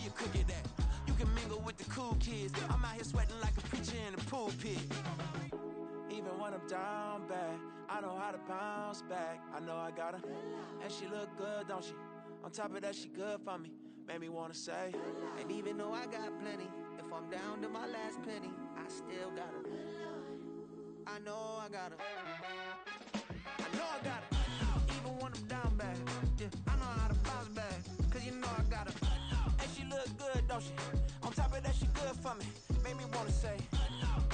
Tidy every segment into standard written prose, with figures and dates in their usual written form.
you cook it at. You can mingle with the cool kids. I'm out here sweating like a preacher in the pulpit. Even when I'm down bad, I know how to bounce back. I know I got her, and she look good, don't she? On top of that, she good for me. Made me wanna say, and even though I got plenty, if I'm down to my last penny, I still got her. I know I got her. I know I got her. Even when I'm down bad, yeah, I know how to bounce back. Cause you know I got her. And she look good, don't she? On top of that, she good for me. Made me wanna say,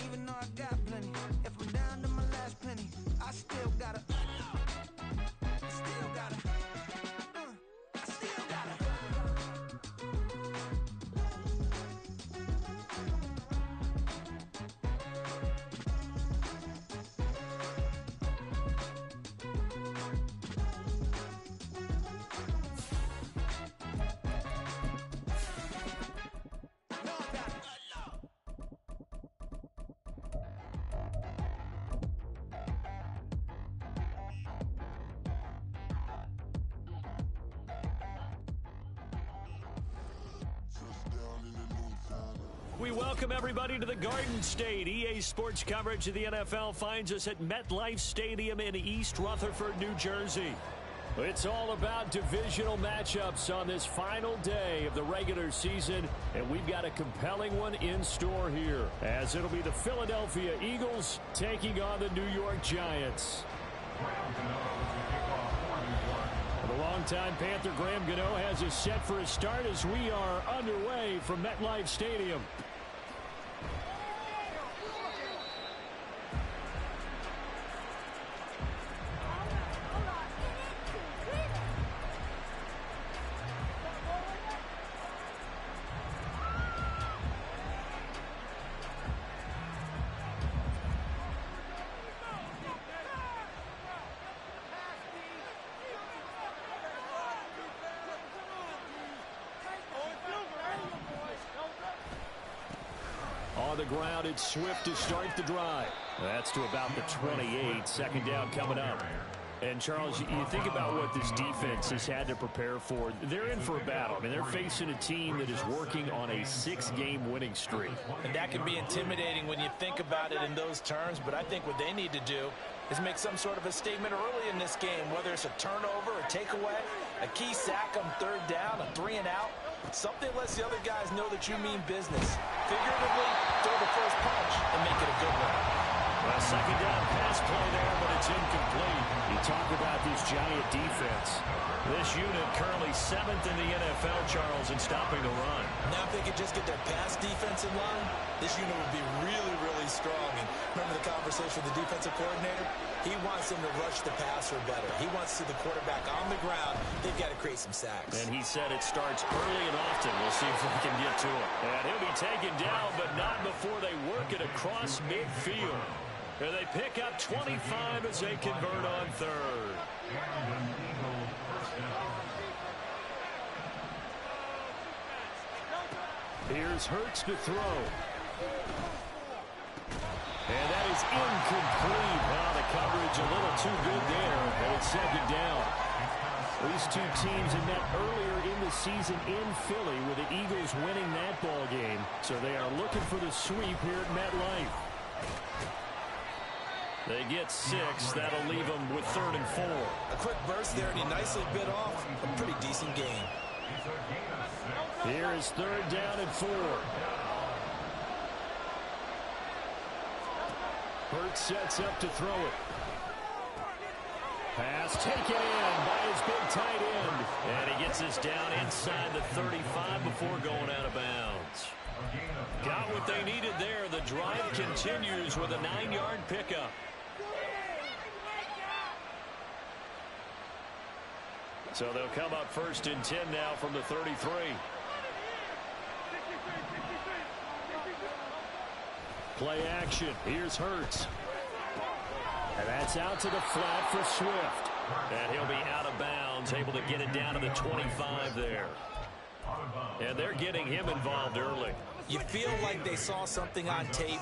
even though I got plenty, if I'm down to my last penny, I still got her. I still got her. I still got her. We welcome everybody to the Garden State. EA Sports coverage of the NFL finds us at MetLife Stadium in East Rutherford, New Jersey. It's all about divisional matchups on this final day of the regular season, and we've got a compelling one in store here, as it'll be the Philadelphia Eagles taking on the New York Giants. The longtime Panther Graham Gano has us set for a start as we are underway from MetLife Stadium. On the ground, it's Swift to start the drive. That's to about the 28. Second down coming up. And, Charles, you think about what this defense has had to prepare for. They're in for a battle. I mean, they're facing a team that is working on a 6-game winning streak. And that can be intimidating when you think about it in those terms. But I think what they need to do is make some sort of a statement early in this game, whether it's a turnover, a takeaway, a key sack on third down, a 3-and-out. Something lets the other guys know that you mean business. Figuratively, throw the first punch and make it a good one. Well, second down pass play there, but it's incomplete. You talk about this Giant defense. This unit currently 7th in the NFL, Charles, in stopping the run. Now if they could just get their pass defense in line, this unit would be really, really strong. And remember the conversation with the defensive coordinator? He wants them to rush the passer better. He wants to see the quarterback on the ground. They've got to create some sacks. And he said it starts early and often. We'll see if we can get to it. And he'll be taken down, but not before they work it across midfield. And they pick up 25 as they convert on third. Here's Hurts to throw. And that is incomplete. Wow, the coverage a little too good there. And it's second down. These two teams had met earlier in the season in Philly with the Eagles winning that ball game. So they are looking for the sweep here at MetLife. They get 6. That'll leave them with 3rd and 4. A quick burst there, and he nicely bit off a pretty decent game. Here is 3rd down and 4. Hurts sets up to throw it. Pass taken in by his big tight end. And he gets us down inside the 35 before going out of bounds. Got what they needed there. The drive continues with a 9-yard pickup. So they'll come up 1st and 10 now from the 33. Play action. Here's Hurts. And that's out to the flat for Swift. And he'll be out of bounds, able to get it down to the 25 there. And they're getting him involved early. You feel like they saw something on tape,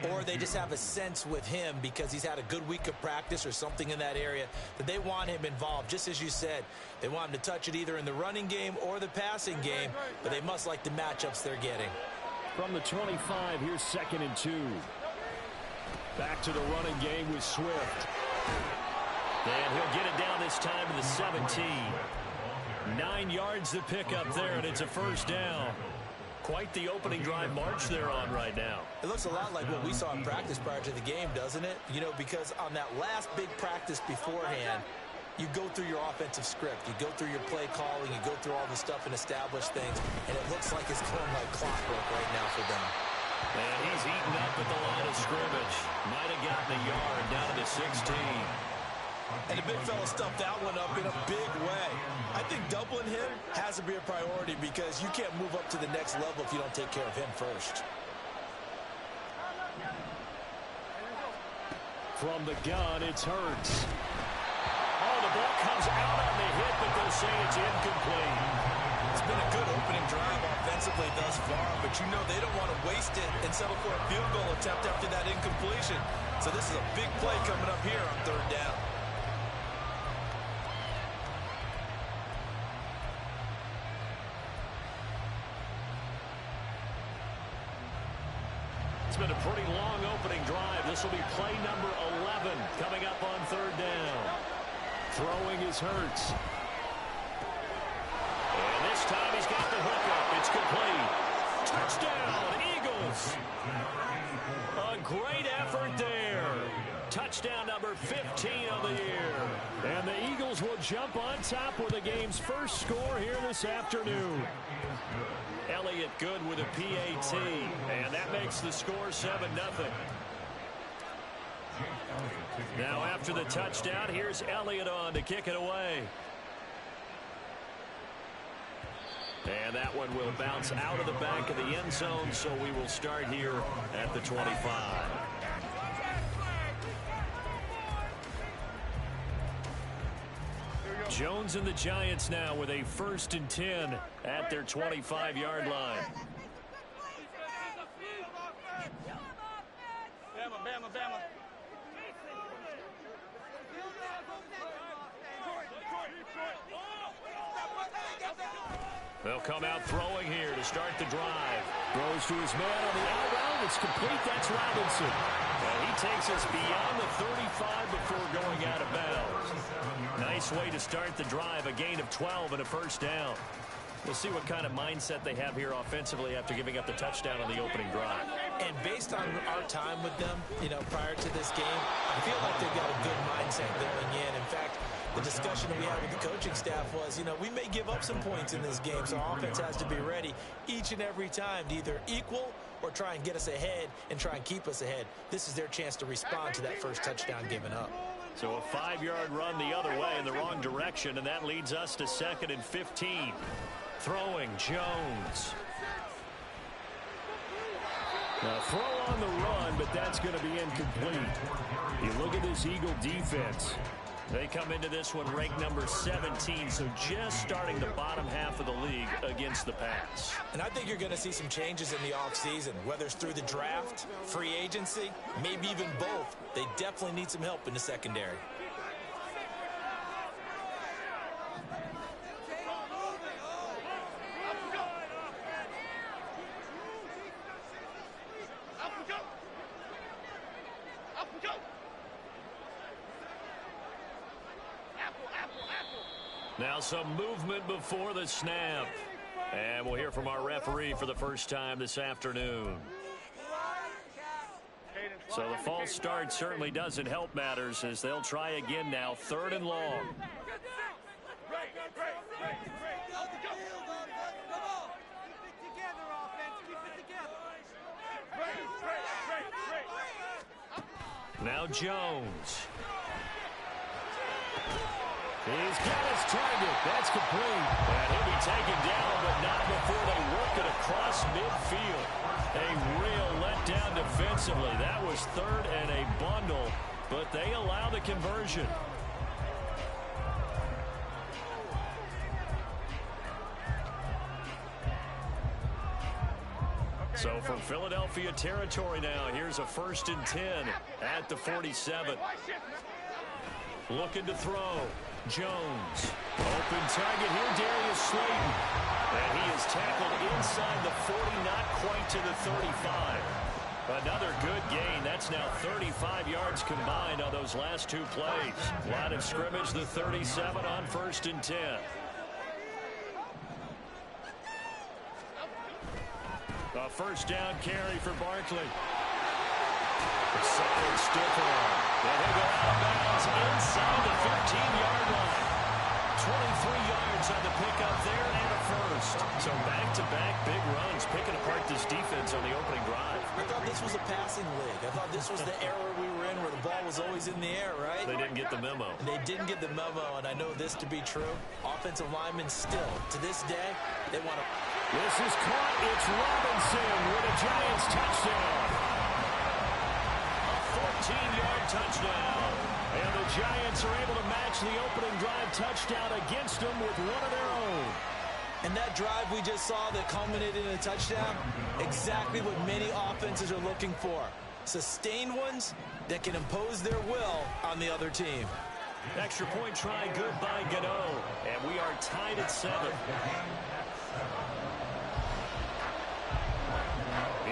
or they just have a sense with him because he's had a good week of practice or something in that area that they want him involved. Just as you said, they want him to touch it either in the running game or the passing game, but they must like the matchups they're getting. From the 25, here's 2nd and 2. Back to the running game with Swift. And he'll get it down this time to the 17. 9 yards to pick up there, and it's a first down. Quite the opening drive march they're on right now. It looks a lot like what we saw in practice prior to the game, doesn't it? You know, because on that last big practice beforehand, you go through your offensive script. You go through your play calling. You go through all the stuff and establish things. And it looks like it's going like clockwork right now for them. And he's eaten up at the line of scrimmage. Might have gotten a yard down to the 16. And the big fella stuffed that one up in a big way. I think doubling him has to be a priority because you can't move up to the next level if you don't take care of him first. From the gun, it's Hurts. Oh, the ball comes out on the hit, but they'll say it's incomplete. It's been a good opening drive offensively thus far, but you know they don't want to waste it and settle for a field goal attempt after that incompletion. So this is a big play coming up here on 3rd down. It's been a pretty long opening drive. This will be play number 11 coming up on 3rd down. Throwing is Hurts. And this time he's got the hookup. It's complete. Touchdown, Eagles. A great effort there. Touchdown number 15 of the year. And the Eagles will jump on top with the game's first score here this afternoon. Elliott good with a PAT, and that makes the score 7-0. Now after the touchdown, here's Elliott on to kick it away. And that one will bounce out of the back of the end zone, so we will start here at the 25. Jones and the Giants now with a 1st and 10 at their 25-yard line. Bama. They'll come out throwing here to start the drive. Throws to his man on the out route. It's complete. That's Robinson. And he takes us beyond the 35 before going out of bounds. Nice way to start the drive. A gain of 12 and a first down. We'll see what kind of mindset they have here offensively after giving up the touchdown on the opening drive. And based on our time with them, you know, prior to this game, I feel like they've got a good mindset going in. In fact, the discussion that we had with the coaching staff was, you know, we may give up some points in this game, so our offense has to be ready each and every time to either equal or try and get us ahead and try and keep us ahead. This is their chance to respond to that first touchdown given up. So a 5-yard run the other way in the wrong direction, and that leads us to 2nd and 15. Throwing, Jones. Now throw on the run, but that's going to be incomplete. You look at this Eagle defense. They come into this one ranked number 17, so just starting the bottom half of the league against the pass. And I think you're going to see some changes in the offseason, whether it's through the draft, free agency, maybe even both. They definitely need some help in the secondary. Now some movement before the snap. And we'll hear from our referee for the first time this afternoon. So the false start certainly doesn't help matters as they'll try again now. 3rd and long. Now Jones. He's got his target. That's complete. And he'll be taken down, but not before they work it across midfield. A real letdown defensively. That was 3rd and a bundle, but they allow the conversion. So from Philadelphia territory now, here's a 1st and 10 at the 47. Looking to throw. Jones. Open target here, Darius Slayton. And he is tackled inside the 40, not quite to the 35. Another good gain. That's now 35 yards combined on those last 2 plays. Line of scrimmage, the 37 on 1st and 10. A 1st down carry for Barkley. Solid stiff arm. And he'll go out of bounds inside the 15-yard line. 23 yards on the pickup there and a 1st. So back-to-back big runs, picking apart this defense on the opening drive. I thought this was a passing league. I thought this was the era we were in where the ball was always in the air, right? They didn't get the memo. They didn't get the memo, and I know this to be true. Offensive linemen still, to this day, they want to... This is caught. It's Robinson with a Giants touchdown. A 14-yard touchdown. And the Giants are able to match the opening drive touchdown against them with one of their own. And that drive we just saw that culminated in a touchdown, exactly what many offenses are looking for. Sustained ones that can impose their will on the other team. Extra point try good by Gano. And we are tied at 7.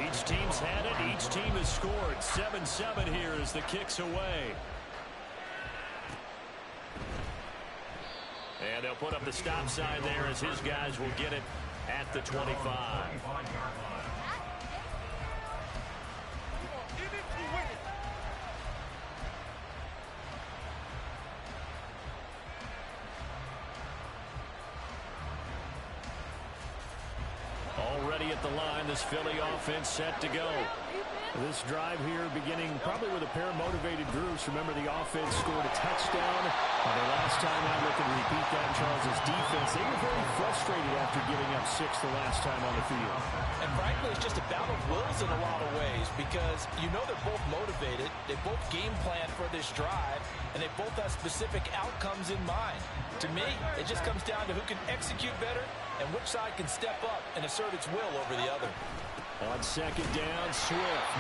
Each team's had it. Each team has scored. 7-7 here as the kick's away. And they'll put up the stop sign there as his guys will get it at the 25. Already at the line, this Philly offense set to go. This drive here beginning probably with a pair of motivated groups. Remember, the offense scored a touchdown. The last time out, looking to repeat that, Charles' defense, they were very frustrated after giving up 6 the last time on the field. And frankly, it's just a battle of wills in a lot of ways because you know they're both motivated. They both game plan for this drive, and they both have specific outcomes in mind. To me, it just comes down to who can execute better and which side can step up and assert its will over the other. On 2nd down, Swift.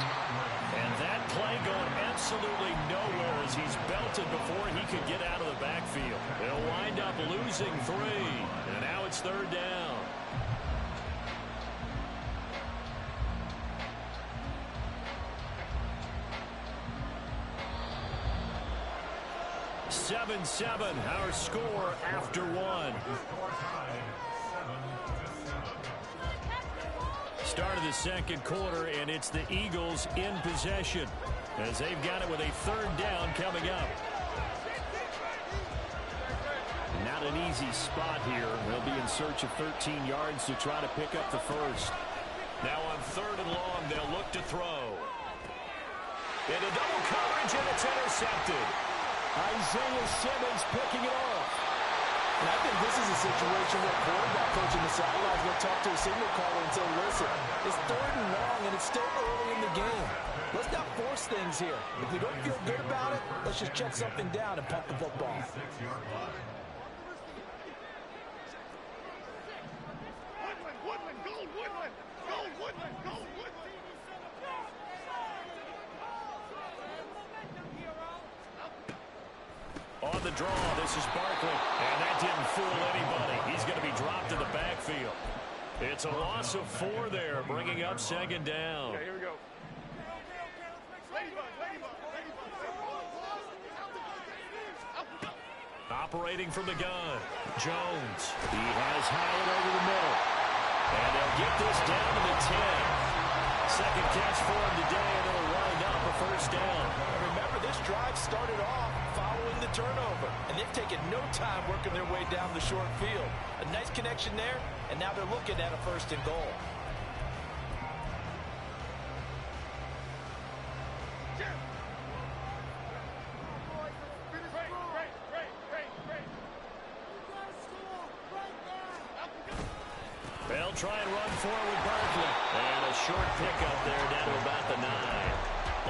And that play going absolutely nowhere as he's belted before he could get out of the backfield. They'll wind up losing 3. And now it's 3rd down. (7-7) our score after 1. Start of the 2nd quarter, and it's the Eagles in possession as they've got it with a 3rd down coming up. Not an easy spot here. They'll be in search of 13 yards to try to pick up the 1st. Now on 3rd and long, they'll look to throw. Into double coverage, and it's intercepted. Isaiah Simmons picking it off. And I think this is a situation where quarterback coach in the sidelines will talk to a signal caller and say, listen, it's 3rd and long and it's still early in the game. Let's not force things here. If we don't feel good about it, let's just check something down and pump the football. Woodland, go, Woodland! Go, Woodland, go, Woodland! On the draw, this is Barkley. And that didn't fool anybody. He's going to be dropped in the backfield. It's a loss of 4 there, bringing up 2nd down. Okay, here we go. Operating from the gun, Jones. He has Hyatt over the middle. And they'll get this down to the 10. 2nd catch for him today, and it'll wind up a 1st down. Remember, this drive started off following the turnover, and they've taken no time working their way down the short field. A nice connection there, and now they're looking at a 1st and goal. They'll try and run forward with Barkley. And a short pickup there down to about the 9.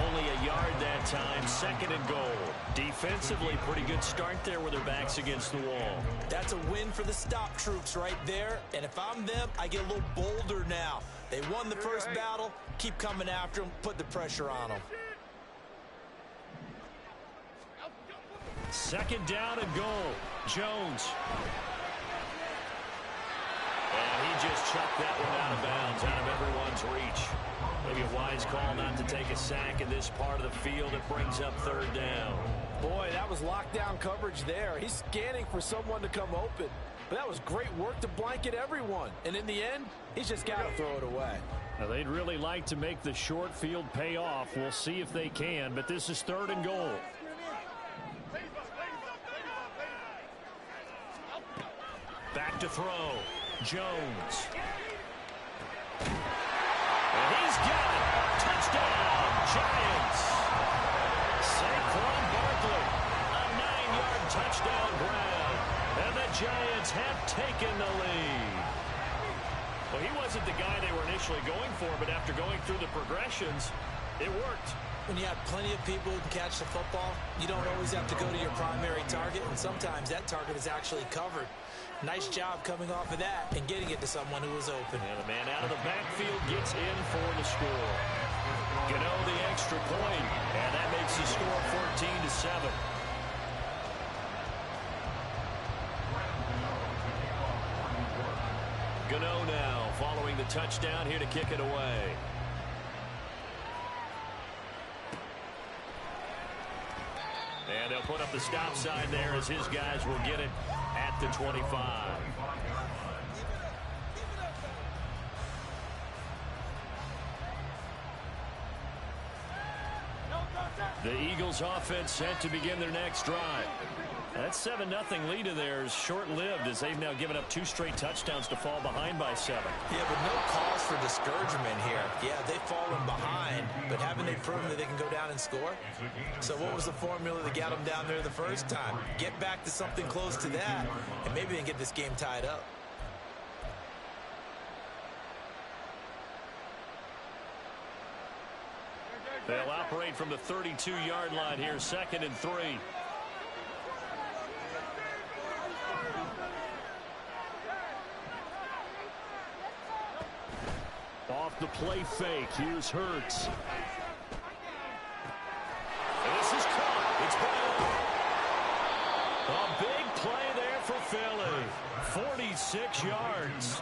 Only a yard that time, 2nd and goal. Defensively, pretty good start there with their backs against the wall. That's a win for the stop troops right there. And if I'm them, I get a little bolder now. They won the first battle. Keep coming after them. Put the pressure on them. Second down and goal. Jones. And he just chucked that one out of bounds, out of everyone's reach. Maybe a wise call not to take a sack in this part of the field. It brings up third down. Boy, that was lockdown coverage there. He's scanning for someone to come open. But that was great work to blanket everyone. And in the end, he's just got to throw it away. Now, they'd really like to make the short field pay off. We'll see if they can, but this is third and goal. Back to throw. Jones. And he's got it. Touchdown, Giants. Saquon Barkley, a 9-yard touchdown grab. And the Giants have taken the lead. Well, he wasn't the guy they were initially going for, but after going through the progressions, it worked. When you have plenty of people who can catch the football, you don't always have to go to your primary target, and sometimes that target is actually covered. Nice job coming off of that and getting it to someone who was open. And the man out of the backfield gets in for the score. Gano the extra point, and that makes the score 14-7. Gano now following the touchdown here to kick it away. And they'll put up the stop sign there as his guys will get it at the 25. The Eagles offense set to begin their next drive. That 7-0 lead of theirs short-lived as they've now given up 2 straight touchdowns to fall behind by 7. Yeah, but no cause for discouragement here. Yeah, they've fallen behind, but haven't they proven that they can go down and score? So what was the formula that got them down there the first time? Get back to something close to that, and maybe they can get this game tied up. They'll operate from the 32-yard line here, 2nd and 3. Off the play fake, here's Hurts. This is caught. It's Brown. A big play there for Philly. 46 yards.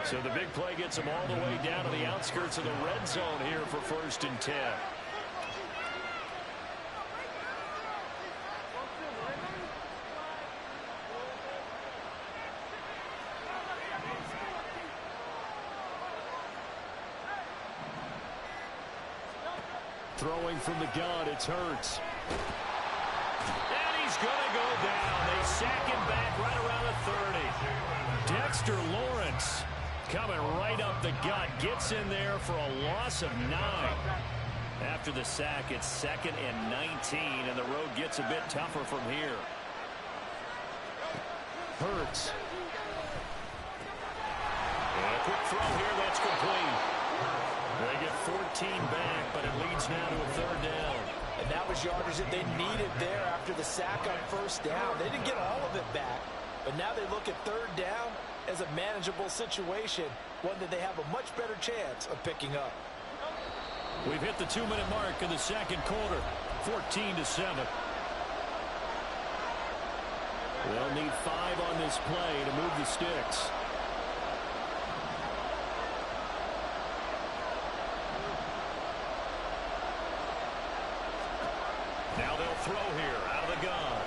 So the big play gets them all the way down to the outskirts of the red zone here for 1st and 10. Throwing from the gun, it's Hurts. And he's going to go down. They sack him back right around the 30. Dexter Lawrence coming right up the gut. Gets in there for a loss of 9. After the sack, it's 2nd and 19, and the road gets a bit tougher from here. Hurts. And a quick throw here, that's complete. They get 14 back, but it leads now to a 3rd down. And that was yardage that they needed there after the sack on 1st down. They didn't get all of it back, but now they look at 3rd down as a manageable situation, one that they have a much better chance of picking up. We've hit the 2-minute mark in the 2nd quarter, 14-7. They'll need 5 on this play to move the sticks. Now they'll throw here out of the gun.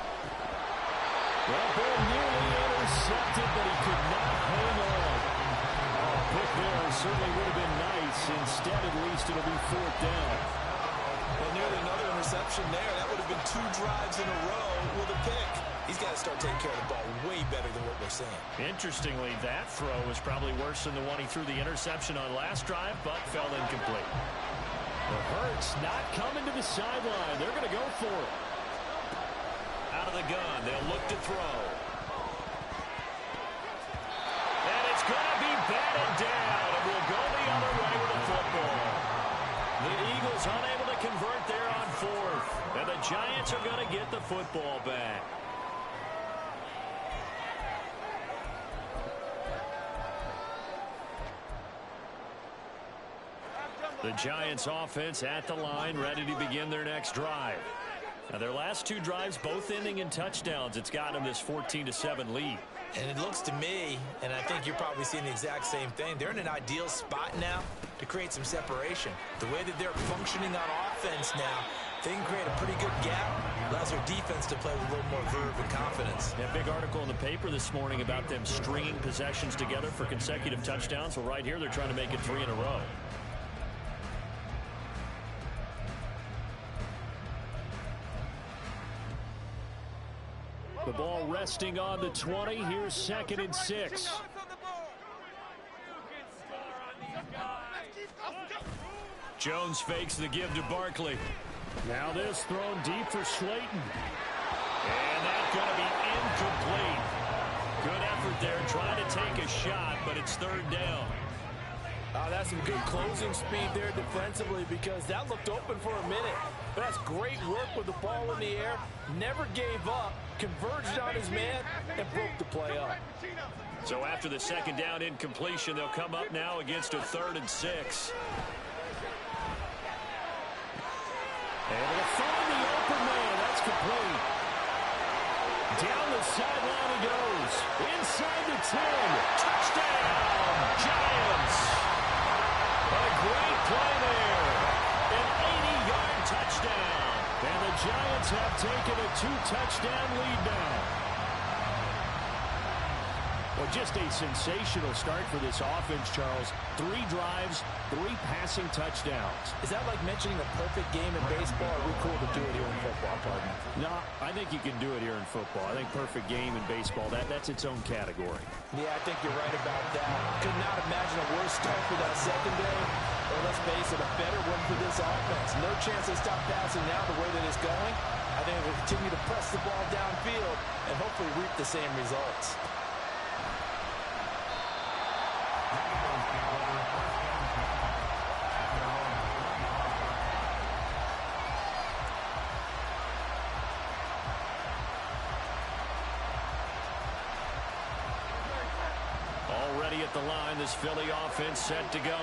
That ball nearly intercepted, but he could not hang on. A pick there certainly would have been nice. Instead, at least, it'll be 4th down. Well, nearly another interception there. That would have been 2 drives in a row with a pick. He's got to start taking care of the ball way better than what we're seeing. Interestingly, that throw was probably worse than the one he threw the interception on last drive, but fell incomplete. The Hurts not coming to the sideline. They're going to go for it. Out of the gun, they'll look to throw. And it's going to be batted down, and we'll go the other way with the football. The Eagles unable to convert there on 4th, and the Giants are going to get the football back. The Giants offense at the line, ready to begin their next drive. Now, their last two drives, both ending in touchdowns. It's got them this 14-7 lead. And it looks to me, and I think you're probably seeing the exact same thing, they're in an ideal spot now to create some separation. The way that they're functioning on offense now, they can create a pretty good gap. Allows their defense to play with a little more verve and confidence. Yeah, big article in the paper this morning about them stringing possessions together for consecutive touchdowns. Well, right here, they're trying to make it 3 in a row. The ball resting on the 20. Here's 2nd and 6. Jones fakes the give to Barkley. Now this thrown deep for Slayton. And that's going to be incomplete. Good effort there trying to take a shot, but it's 3rd down. That's some good closing speed there defensively because that looked open for a minute. But that's great work with the ball in the air. Never gave up, converged on his man, and broke the play up. So after the 2nd down incompletion, they'll come up now against a 3rd and 6. Able to find the open man. That's complete. Down the sideline he goes. Inside the 10. Touchdown, Giants. A great play there. An 80-yard touchdown. And the Giants have taken a 2-touchdown lead now. Well, just a sensational start for this offense, Charles. 3 drives, 3 passing touchdowns. Is that like mentioning a perfect game in baseball? Or are we cool to do it here in football, partner? No, I think you can do it here in football. I think perfect game in baseball, that's its own category. Yeah, I think you're right about that. Could not imagine a worse start for that secondary. Or let's face it, a better one for this offense. No chance to stop passing now the way that it's going. I think it will continue to press the ball downfield and hopefully reap the same results. Already at the line, this Philly offense set to go.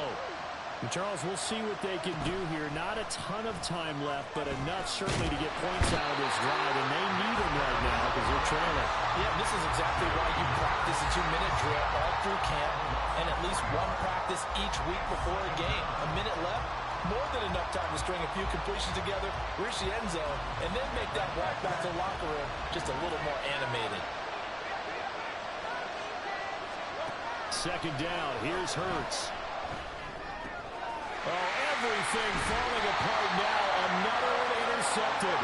And Charles, we'll see what they can do here. Not a ton of time left, but enough certainly to get points out of this drive, and they need them right now because they're trailing. Yeah, this is exactly why you practice a 2-minute drill all through camp and at least one practice each week before a game. A minute left, more than enough time to string a few completions together, reach the end zone, and then make that walk back to the locker room just a little more animated. 2nd down, here's Hurts. Oh, everything falling apart now. Another one intercepted.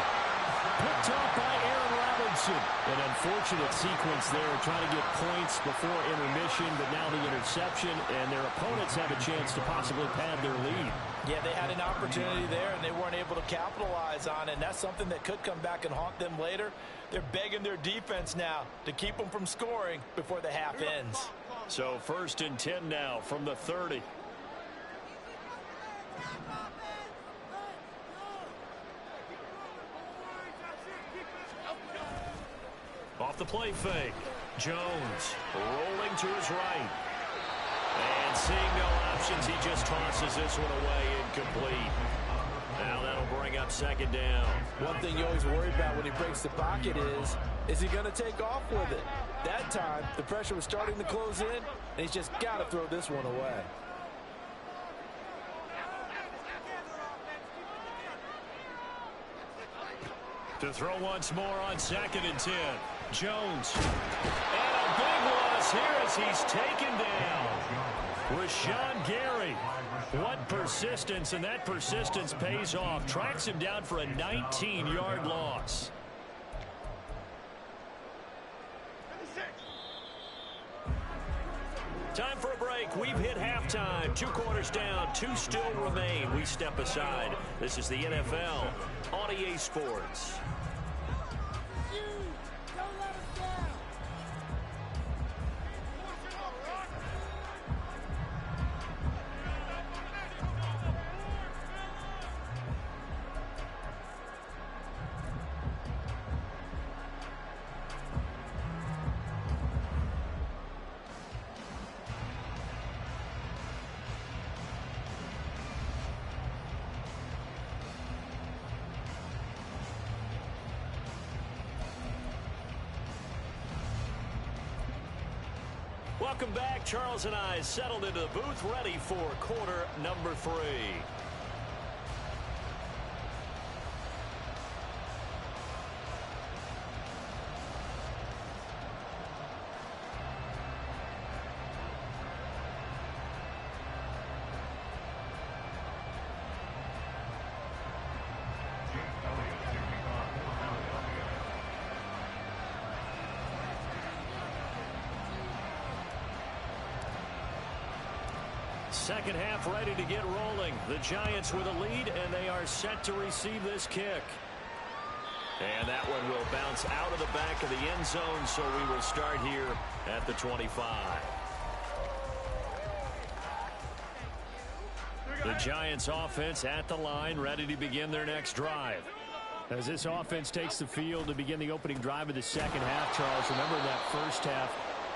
Picked off by Aaron Robinson. An unfortunate sequence there, trying to get points before intermission, but now the interception, and their opponents have a chance to possibly pad their lead. Yeah, they had an opportunity there, and they weren't able to capitalize on it, and that's something that could come back and haunt them later. They're begging their defense now to keep them from scoring before the half ends. So 1st and 10 now from the 30. Off the play fake. Jones rolling to his right. And seeing no options, he just tosses this one away incomplete. Now that'll bring up 2nd down. One thing you always worry about when he breaks the pocket is he going to take off with it? That time, the pressure was starting to close in, and he's just got to throw this one away. To throw once more on 2nd and 10. Jones. And a big loss here as he's taken down. Rashawn Gary. What persistence, and that persistence pays off. Tracks him down for a 19-yard loss. Time for a break. We've hit halftime. 2 quarters down. 2 still remain. We step aside. This is the NFL on EA Sports. Welcome back. Charles and I settled into the booth, ready for quarter number 3. Second half ready to get rolling. The Giants with a lead, and they are set to receive this kick. And that one will bounce out of the back of the end zone, so we will start here at the 25. The Giants offense at the line, ready to begin their next drive. As this offense takes the field to begin the opening drive of the second half, Charles, remember that first half,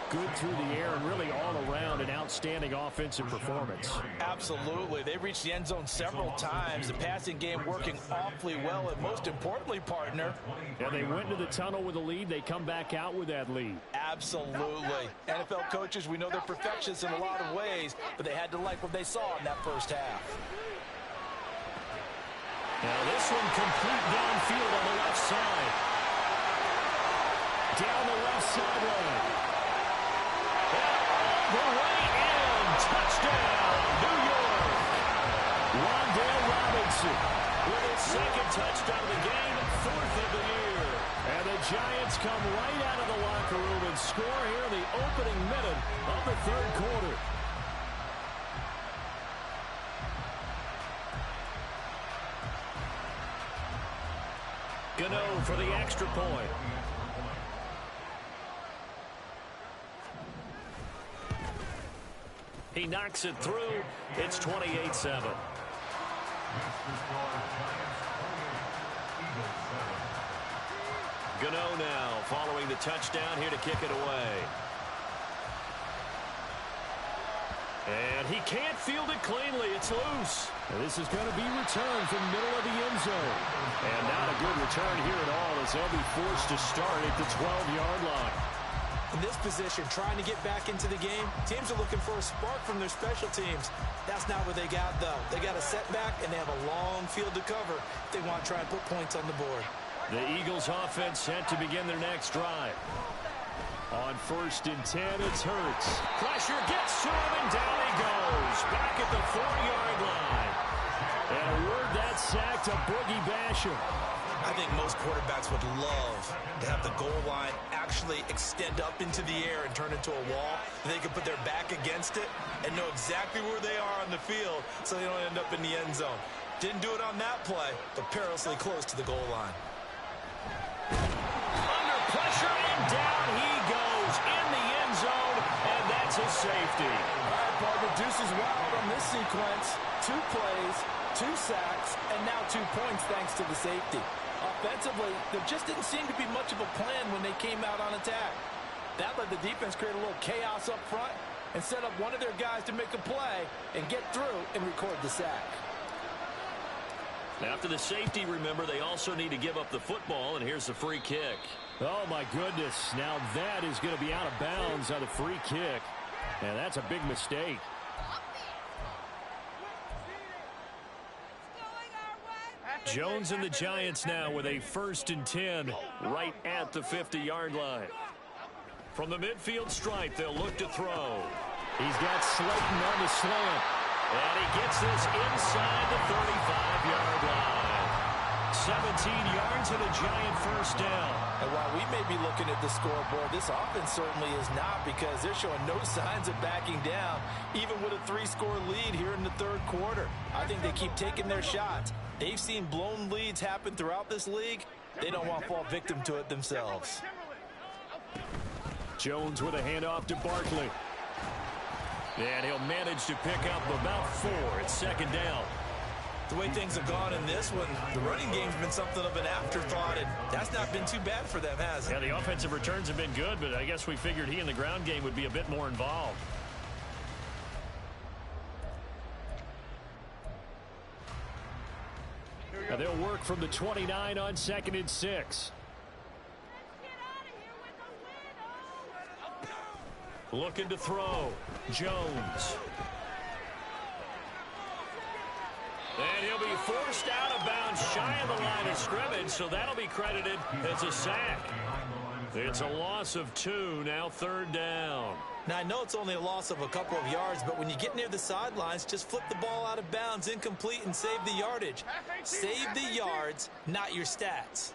good through the air and really all around an outstanding offensive performance. Absolutely. They've reached the end zone several times. The passing game working awfully well, and most importantly, partner. Yeah, they went into the tunnel with a lead. They come back out with that lead. Absolutely. NFL coaches, we know they're perfectionists in a lot of ways, but they had to like what they saw in that first half. Now this one complete downfield on the left side. Down the left sideline. The way in. Touchdown, New York. Wan'Dale Robinson with his second touchdown of the game, 4th of the year. And the Giants come right out of the locker room and score here in the opening minute of the third quarter. Gano for the extra point. He knocks it through. It's 28-7. Gano now following the touchdown here to kick it away. And he can't field it cleanly. It's loose. This is going to be returned from the middle of the end zone. And not a good return here at all as they'll be forced to start at the 12-yard line. In this position, trying to get back into the game, teams are looking for a spark from their special teams. That's not what they got, though. They got a setback, and they have a long field to cover if they want to try and put points on the board. The Eagles offense set to begin their next drive. On 1st and 10, it's Hurts. Pressure gets to him, and down he goes. Back at the 4-yard line. And a word that sack to Boogie Basham. I think most quarterbacks would love to have the goal line actually extend up into the air and turn into a wall. They can put their back against it and know exactly where they are on the field so they don't end up in the end zone. Didn't do it on that play, but perilously close to the goal line. Under pressure, and down he goes in the end zone, and that's a safety. All right, partner, deuces wild on this sequence. 2 plays, 2 sacks, and now 2 points thanks to the safety. Offensively, there just didn't seem to be much of a plan when they came out on attack. That let the defense create a little chaos up front and set up one of their guys to make a play and get through and record the sack. After the safety, remember, they also need to give up the football, and here's the free kick. Oh, my goodness. Now that is going to be out of bounds on the free kick. And that's a big mistake. Jones and the Giants now with a 1st and 10 right at the 50-yard line. From the midfield stripe, they'll look to throw. He's got Slayton on the slant. And he gets this inside the 35-yard line. 17 yards and a Giant first down. And while we may be looking at the scoreboard, this offense certainly is not, because they're showing no signs of backing down, even with a 3-score lead here in the third quarter. I think they keep taking their shots. They've seen blown leads happen throughout this league. They don't want to fall victim to it themselves. Jones with a handoff to Barkley. And he'll manage to pick up about 4. It's 2nd down. The way things have gone in this one, the running game's been something of an afterthought, and that's not been too bad for them, has it? Yeah, the offensive returns have been good, but I guess we figured he in the ground game would be a bit more involved. Now they'll work from the 29 on 2nd and 6. Looking to throw. Jones. And he'll be forced out of bounds shy of the line of scrimmage, so that'll be credited as a sack. It's a loss of 2, now 3rd down. Now, I know it's only a loss of a couple of yards, but when you get near the sidelines, just flip the ball out of bounds, incomplete, and save the yardage. Save the yards, not your stats.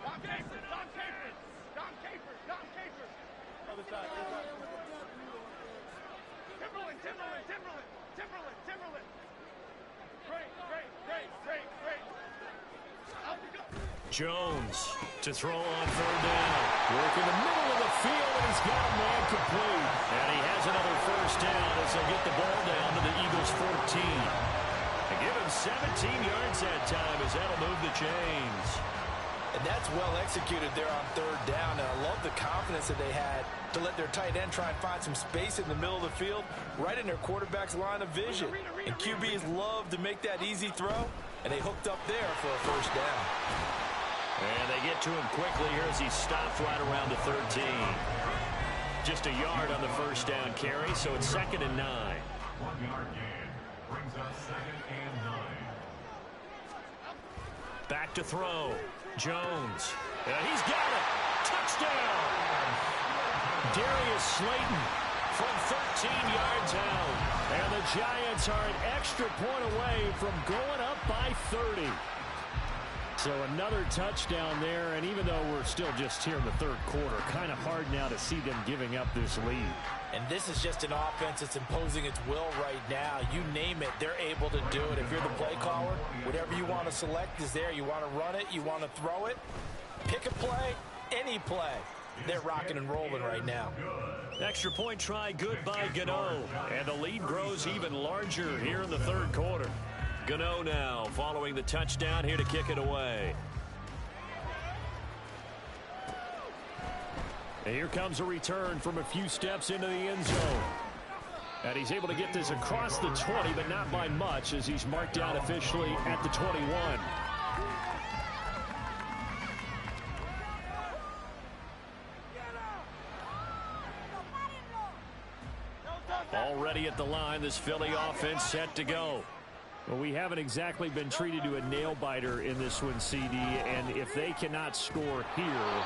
Don Capers, Don Capers, Don Capers, Don Capers. Other side, other side. Timberland, Timberland, Timberland, Timberland, Timberland. Great, great, great, great, great. Jones to throw on 3rd down. Work in the middle of the field, and he's got a man complete. And he has another 1st down as they'll get the ball down to the Eagles' 14. And give him 17 yards that time as that'll move the chains. And that's well executed there on 3rd down. And I love the confidence that they had to let their tight end try and find some space in the middle of the field, right in their quarterback's line of vision. And QBs love to make that easy throw, and they hooked up there for a 1st down. And they get to him quickly here as he stopped right around the 13. Just a yard on the 1st down carry, so it's 2nd and 9. 1-yard gain brings up 2nd and 9. Back to throw. Jones. And he's got it. Touchdown. Darius Slayton from 13 yards out. And the Giants are an extra point away from going up by 30. So another touchdown there, and even though we're still just here in the 3rd quarter, kind of hard now to see them giving up this lead. And this is just an offense that's imposing its will right now. You name it, they're able to do it. If you're the play caller, whatever you want to select is there. You want to run it, you want to throw it, pick a play, any play. They're rocking and rolling right now. Extra point try good by Gano, and the lead grows even larger here in the 3rd quarter. Gano now following the touchdown here to kick it away. And here comes a return from a few steps into the end zone. And he's able to get this across the 20, but not by much as he's marked down officially at the 21. Already at the line, this Philly offense set to go. Well, we haven't exactly been treated to a nail-biter in this one, CD, and if they cannot score here,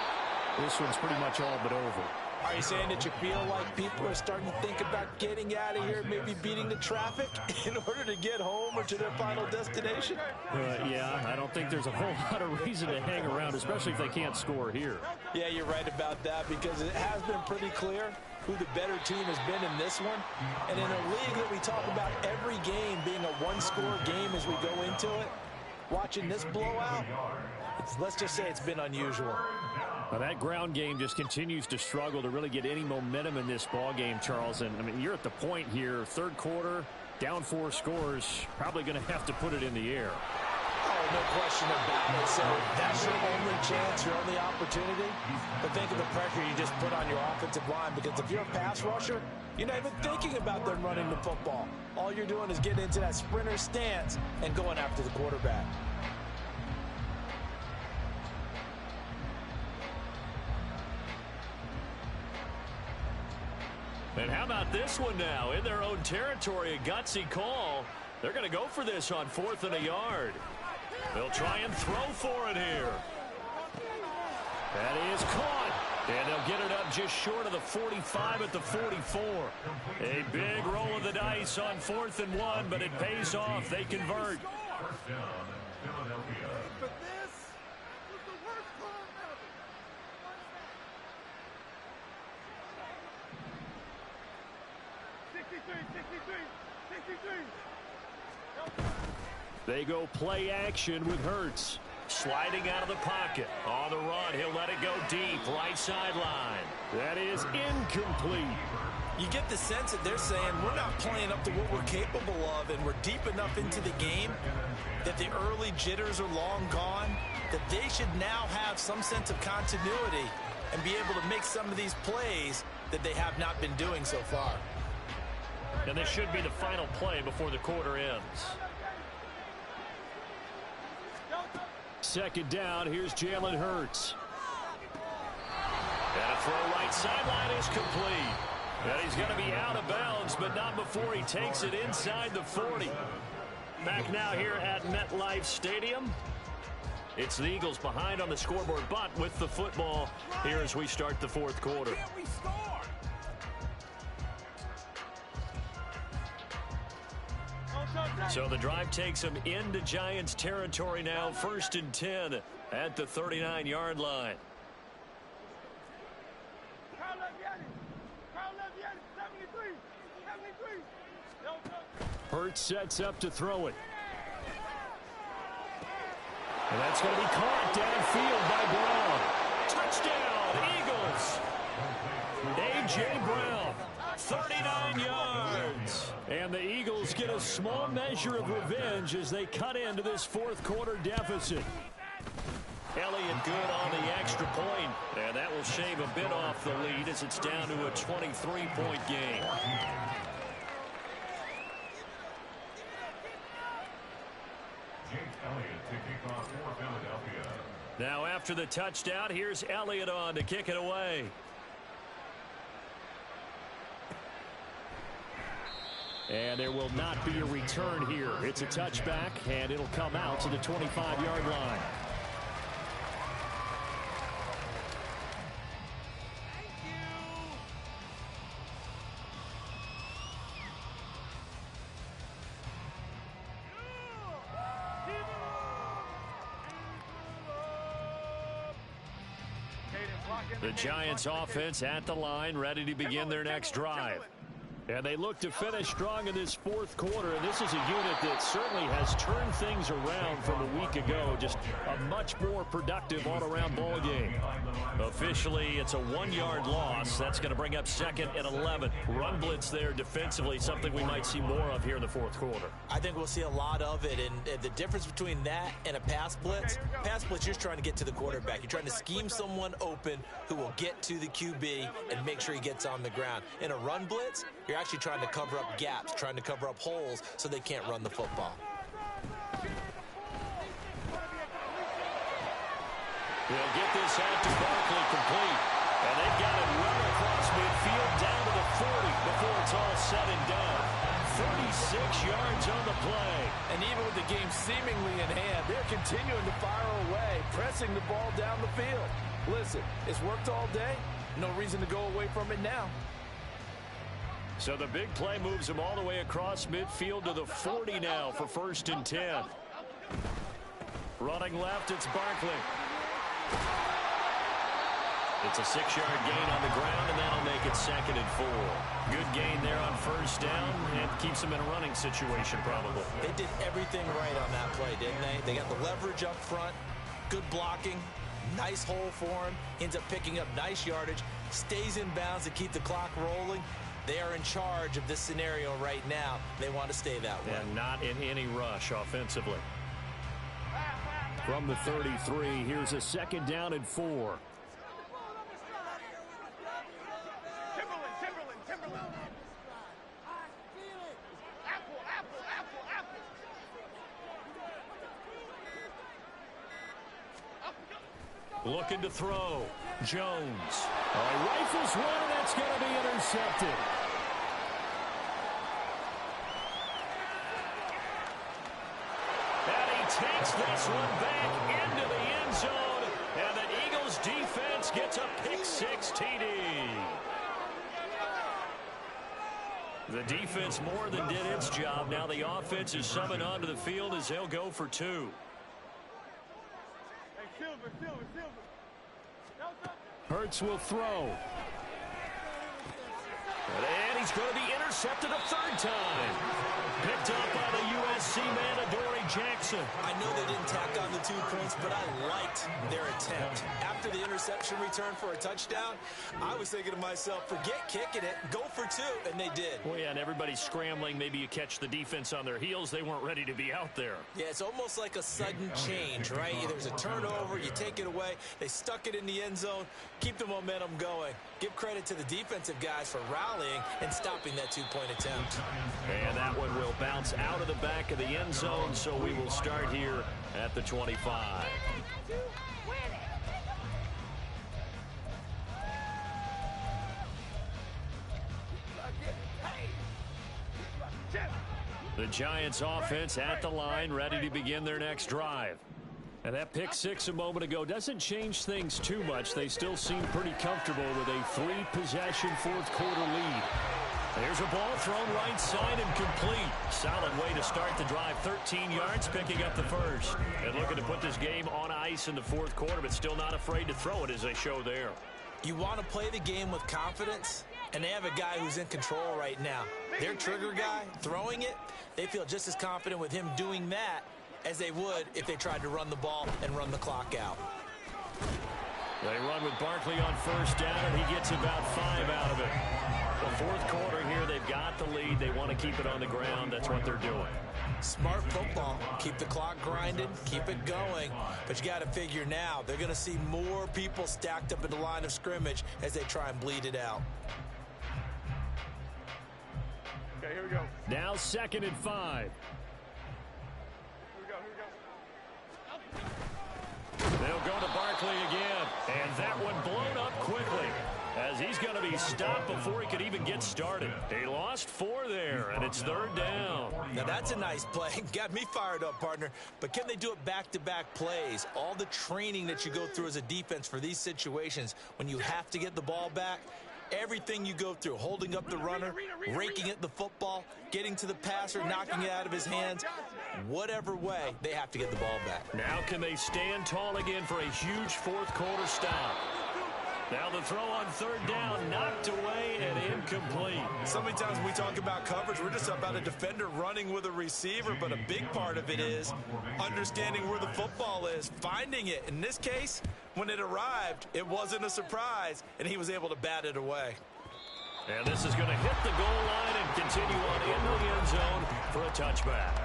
this one's pretty much all but over. Are you saying that you feel like people are starting to think about getting out of here, maybe beating the traffic in order to get home or to their final destination? Yeah, I don't think there's a whole lot of reason to hang around, especially if they can't score here. Yeah, you're right about that because it has been pretty clear who the better team has been in this one. And in a league that we talk about every game being a one-score game as we go into it, watching this blowout, let's just say it's been unusual. Well, that ground game just continues to struggle to really get any momentum in this ball game, Charles. And I mean, you're at the point here, 3rd quarter, down 4 scores, probably going to have to put it in the air. Oh, no question about it. So that's your only chance, your only opportunity. But think of the pressure you just put on your offensive line, because if you're a pass rusher, you're not even thinking about them running the football. All you're doing is getting into that sprinter stance and going after the quarterback. And how about this one now? In their own territory, a gutsy call. They're going to go for this on 4th and a yard. They'll try and throw for it here. That is caught. And they'll get it up just short of the 45 at the 44. A big roll of the dice on 4th and 1, but it pays off. They convert. First down, Philadelphia. But this was the worst call ever. 63, 63, 63. They go play action with Hurts. Sliding out of the pocket. On the run, he'll let it go deep. Right sideline. That is incomplete. You get the sense that they're saying we're not playing up to what we're capable of, and we're deep enough into the game that the early jitters are long gone, that they should now have some sense of continuity and be able to make some of these plays that they have not been doing so far. And this should be the final play before the quarter ends. 2nd down, here's Jalen Hurts. And a throw right sideline is complete. He's going to be out of bounds, but not before he takes it inside the 40. Back now here at MetLife Stadium. It's the Eagles behind on the scoreboard, but with the football here as we start the fourth quarter. So the drive takes them into Giants territory now, 1st and 10 at the 39-yard line. Hurts sets up to throw it. And that's going to be caught downfield by Brown. Touchdown, Eagles. A.J. Brown, 39 yards. And the Eagles get a small measure of revenge as they cut into this fourth quarter deficit. Elliott good on the extra point, and that will shave a bit off the lead as it's down to a 23-point game. Now after the touchdown, here's Elliott on to kick it away. And there will not be a return here. It's a touchback, and it'll come out to the 25-yard line. The Giants offense at the line, ready to begin their next drive. And they look to finish strong in this fourth quarter, and this is a unit that certainly has turned things around from a week ago. Just a much more productive all-around ball game. Officially, it's a 1-yard loss. That's going to bring up 2nd and 11. Run blitz there defensively, something we might see more of here in the fourth quarter. I think we'll see a lot of it, and the difference between that and a pass blitz, you're just trying to get to the quarterback. You're trying to scheme someone open who will get to the QB and make sure he gets on the ground. In a run blitz, you're actually trying to cover up gaps, trying to cover up holes so they can't run the football. They'll get this out to Barkley complete. And they've got it right across midfield down to the 40 before it's all said and done. 36 yards on the play. And even with the game seemingly in hand, they're continuing to fire away, pressing the ball down the field. Listen, it's worked all day. No reason to go away from it now. So the big play moves them all the way across midfield to the 40 now for 1st and 10. Running left, it's Barkley. It's a 6-yard gain on the ground, and that'll make it 2nd and 4. Good gain there on 1st down, and keeps them in a running situation probably. They did everything right on that play, didn't they? They got the leverage up front, good blocking, nice hole for him, ends up picking up nice yardage, stays in bounds to keep the clock rolling. They are in charge of this scenario right now. They want to stay that way. And not in any rush offensively. From the 33, here's a 2nd down and 4. Timberland. Apple. Looking to throw. Jones. Rifles one, and that's going to be intercepted. And he takes this one back into the end zone, and the Eagles defense gets a pick-6 TD. The defense more than did its job. Now the offense is summoned onto the field as they'll go for 2. Hey, Silver. Hurts will throw. And he's going to be intercepted a 3rd time. Picked up by the USC man, Adoree Jackson. I know they didn't tack on the 2 points, but I liked their attempt. After the interception return for a touchdown, I was thinking to myself, forget kicking it, go for 2, and they did. Well, yeah, and everybody's scrambling. Maybe you catch the defense on their heels. They weren't ready to be out there. Yeah, it's almost like a sudden change, right? There's a turnover, you take it away. They stuck it in the end zone. Keep the momentum going. Give credit to the defensive guys for rallying and stopping that 2-point attempt. And that one will bounce out of the back of the end zone, so we will start here at the 25. The Giants offense at the line, ready to begin their next drive. And that pick six a moment ago doesn't change things too much. They still seem pretty comfortable with a three-possession fourth-quarter lead. There's a ball thrown right side and complete. Solid way to start the drive. 13 yards, picking up the first. And looking to put this game on ice in the fourth quarter, but still not afraid to throw it as they show there. You want to play the game with confidence, and they have a guy who's in control right now. Their trigger guy, throwing it, they feel just as confident with him doing that as they would if they tried to run the ball and run the clock out. They run with Barkley on first down, and he gets about 5 out of it. The fourth quarter here, they've got the lead. They want to keep it on the ground. That's what they're doing. Smart football. Keep the clock grinding. Keep it going. But you got to figure now, they're going to see more people stacked up in the line of scrimmage as they try and bleed it out. Okay, here we go. Now 2nd and 5. They'll go to Barkley again. And that one blown up quickly, as he's going to be stopped before he could even get started. He lost 4 there, and it's 3rd down. Now that's a nice play. Got me fired up, partner. But can they do it back-to-back plays? All the training that you go through as a defense for these situations, when you have to get the ball back, everything you go through, holding up the runner, raking at the football, getting to the passer, knocking it out of his hands, whatever way, they have to get the ball back. Now can they stand tall again for a huge fourth-quarter stop? Now the throw on 3rd down, knocked away and incomplete. So many times when we talk about coverage, we're just about a defender running with a receiver, but a big part of it is understanding where the football is, finding it. In this case, when it arrived, it wasn't a surprise, and he was able to bat it away. And this is going to hit the goal line and continue on into the end zone for a touchback.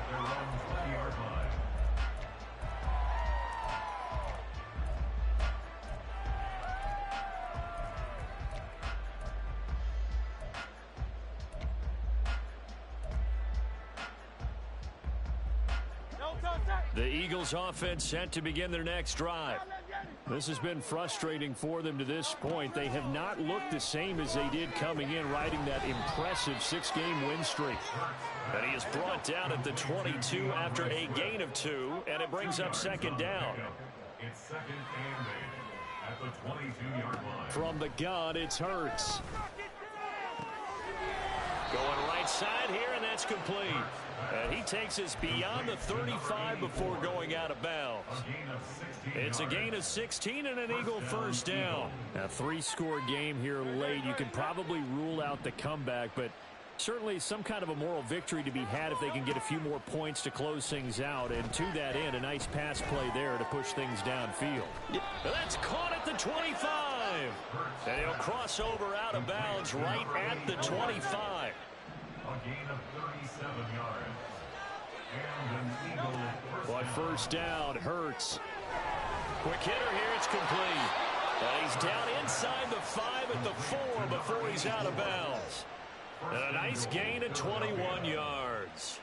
The Eagles offense set to begin their next drive. This has been frustrating for them to this point. They have not looked the same as they did coming in, riding that impressive 6-game win streak. And he is brought down at the 22 after a gain of 2, and it brings up 2nd down. It's 2nd and 8 at the 22-yard line. From the gun, it's Hurts. Going right side here, and that's complete. And he takes us beyond the 35 before going out of bounds. It's a gain of 16 and an Eagle first down. A 3-score game here late. You can probably rule out the comeback, but certainly some kind of a moral victory to be had if they can get a few more points to close things out. And to that end, a nice pass play there to push things downfield. That's caught at the 25. And he'll cross over out of bounds right at the 25. A gain of 37 yards. And an Eagle But first down, Hurts. Quick hitter here, it's complete. And he's down inside the 5 at the 4 before he's out of bounds. And a nice gain of 21 yards.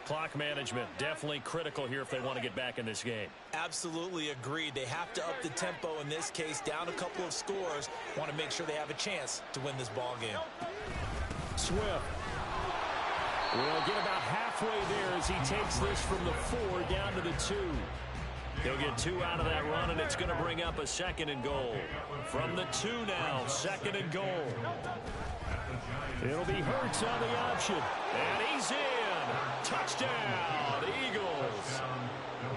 Clock management definitely critical here if they want to get back in this game. Absolutely agreed. They have to up the tempo in this case, down a couple of scores. Want to make sure they have a chance to win this ball game. Swift will get about halfway there as he takes this from the 4 down to the 2. He'll get 2 out of that run, and it's going to bring up a 2nd and goal. From the 2 now, 2nd and goal. It'll be Hurts on the option, and he's in. Touchdown, Eagles.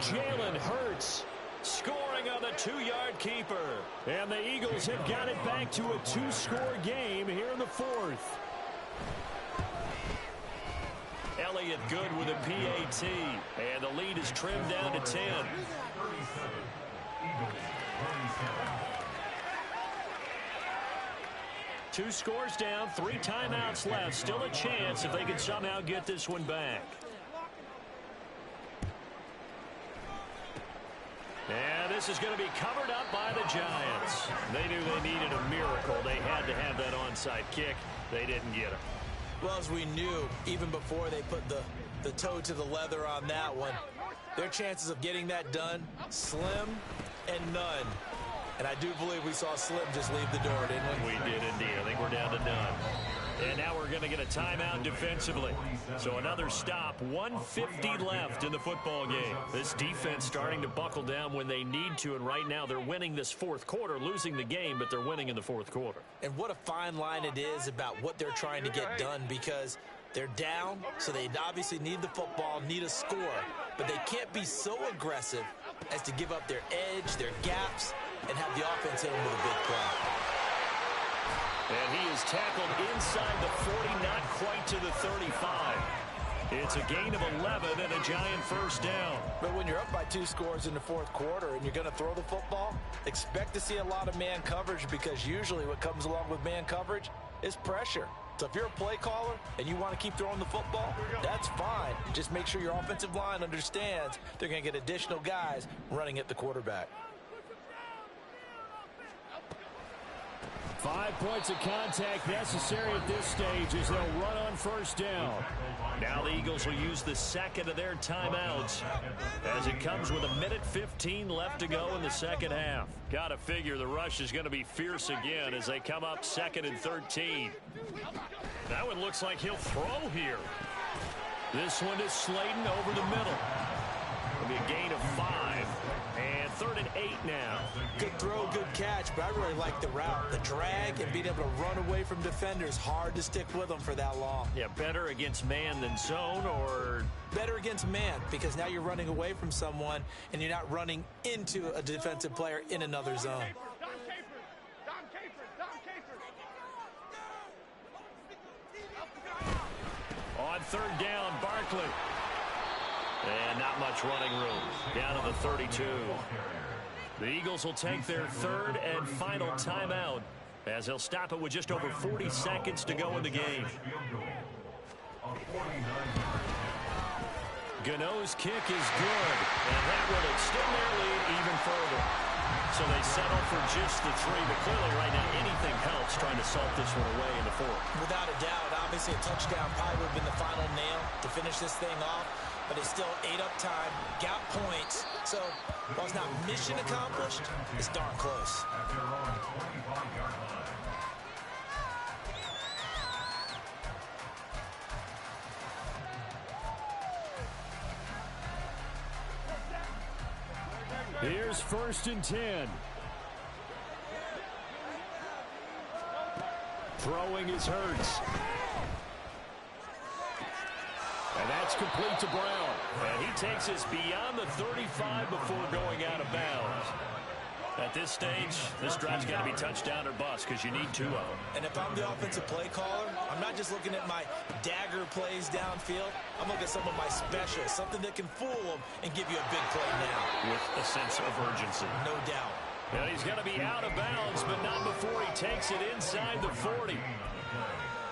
Jalen Hurts scoring on the 2-yard keeper. And the Eagles have got it back to a 2-score game here in the 4th. Elliott good with a PAT, and the lead is trimmed down to 10. 2 scores down, 3 timeouts left. Still a chance if they can somehow get this one back. And this is going to be covered up by the Giants. They knew they needed a miracle. They had to have that onside kick. They didn't get it. Well, as we knew, even before they put the toe to the leather on that one, their chances of getting that done, slim and none. And I do believe we saw Slim just leave the door, didn't we? We did indeed. I think we're down to none. And now we're going to get a timeout defensively. So another stop, 1:50 left in the football game. This defense starting to buckle down when they need to, and right now they're winning this fourth quarter, losing the game, but they're winning in the fourth quarter. And what a fine line it is about what they're trying to get done, because they're down, so they obviously need the football, need a score, but they can't be so aggressive as to give up their edge, their gaps, and have the offense hit them with a big play. And he is tackled inside the 40, not quite to the 35. It's a gain of 11 and a giant first down. But when you're up by 2 scores in the fourth quarter and you're going to throw the football, expect to see a lot of man coverage, because usually what comes along with man coverage is pressure. So if you're a play caller and you want to keep throwing the football, that's fine. Just make sure your offensive line understands they're going to get additional guys running at the quarterback. 5 points of contact necessary at this stage as they'll run on first down. Now the Eagles will use the second of their timeouts as it comes with 1:15 left to go in the second half. Got to figure the rush is going to be fierce again as they come up 2nd and 13. That one looks like he'll throw here. This one is Slayton over the middle. It'll be a gain of 5. And 3rd and 8 now. Good throw, good catch, but I really like the route. The drag and being able to run away from defenders. Hard to stick with them for that long. Yeah, better against man than zone, or? Better against man, because now you're running away from someone and you're not running into a defensive player in another zone. On 3rd down, Barkley. And not much running room. Down to the 32. The Eagles will take their 3rd and final timeout as they'll stop it with just over 40 seconds to go in the game. Gano's kick is good, and that will extend their lead even further. So they settle for just the 3, but clearly right now anything helps trying to salt this one away in the 4th. Without a doubt, obviously a touchdown probably would have been the final nail to finish this thing off, but it's still 8 up time, got points, so while it's not mission accomplished, it's darn close. Here's 1st and 10. Throwing is Hurts. And that's complete to Brown. And he takes us beyond the 35 before going out of bounds. At this stage, this drive's got to be touchdown or bust because you need 2 of them. And if I'm the offensive play caller, I'm not just looking at my dagger plays downfield. I'm looking at some of my specials, something that can fool them and give you a big play now. With a sense of urgency. No doubt. And he's going to be out of bounds, but not before he takes it inside the 40.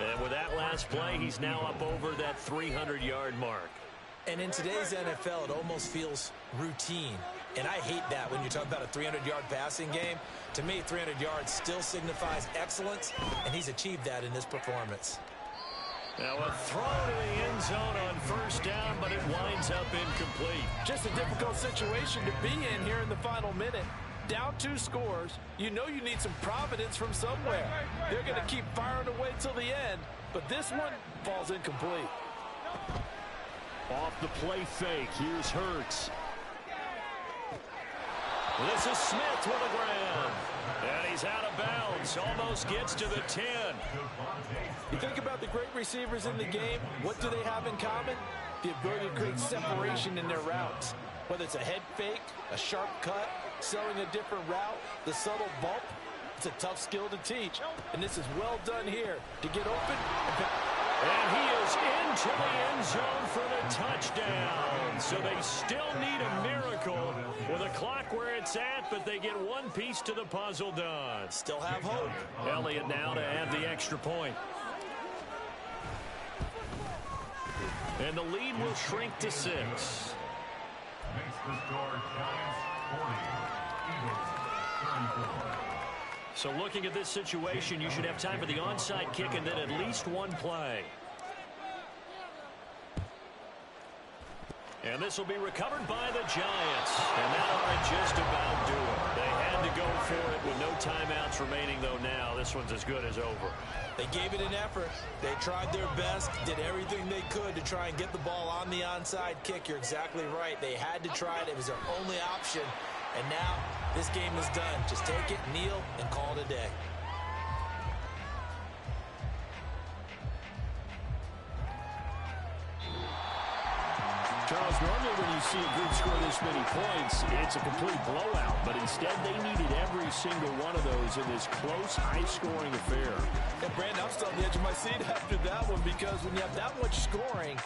And with that last play, he's now up over that 300-yard mark. And in today's NFL, it almost feels routine. And I hate that when you're talking about a 300-yard passing game. To me, 300 yards still signifies excellence, and he's achieved that in this performance. Now a throw to the end zone on 1st down, but it winds up incomplete. Just a difficult situation to be in here in the final minute. Down 2 scores, you know you need some providence from somewhere. They're going to keep firing away till the end, but this one falls incomplete. Off the play fake, here's Hurts. This is Smith with a grab. And he's out of bounds, almost gets to the 10. You think about the great receivers in the game, what do they have in common? The ability to create separation in their routes. Whether it's a head fake, a sharp cut, selling a different route, the subtle bump, it's a tough skill to teach. And this is well done here to get open. And he is into the end zone for the touchdown. So they still need a miracle with a clock where it's at, but they get one piece to the puzzle done. Still have hope. Elliott now to add the extra point. And the lead will shrink to 6. Makes the score Giants 40, Eagles 34. So looking at this situation, you should have time for the onside kick and then at least one play. And this will be recovered by the Giants. And that ought to just about do it. They had to go for it with no timeouts remaining, though, now. This one's as good as over. They gave it an effort. They tried their best, did everything they could to try and get the ball on the onside kick. You're exactly right. They had to try it. It was their only option. And now this game is done. Just take it, kneel, and call it a day. Charles, normally when you see a group score this many points, it's a complete blowout. But instead, they needed every single one of those in this close, high-scoring affair. And Brandon, I'm still on the edge of my seat after that one, because when you have that much scoring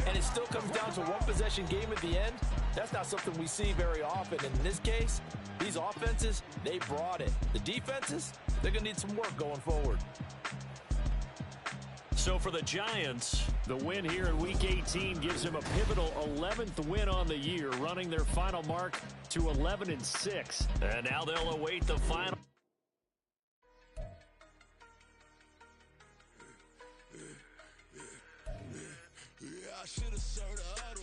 and it still comes down to one possession game at the end, that's not something we see very often. And in this case, these offenses, they brought it. The defenses, they're going to need some work going forward. So for the Giants, the win here in Week 18 gives them a pivotal 11th win on the year, running their final mark to 11-6. And now they'll await the final. I should have served her up.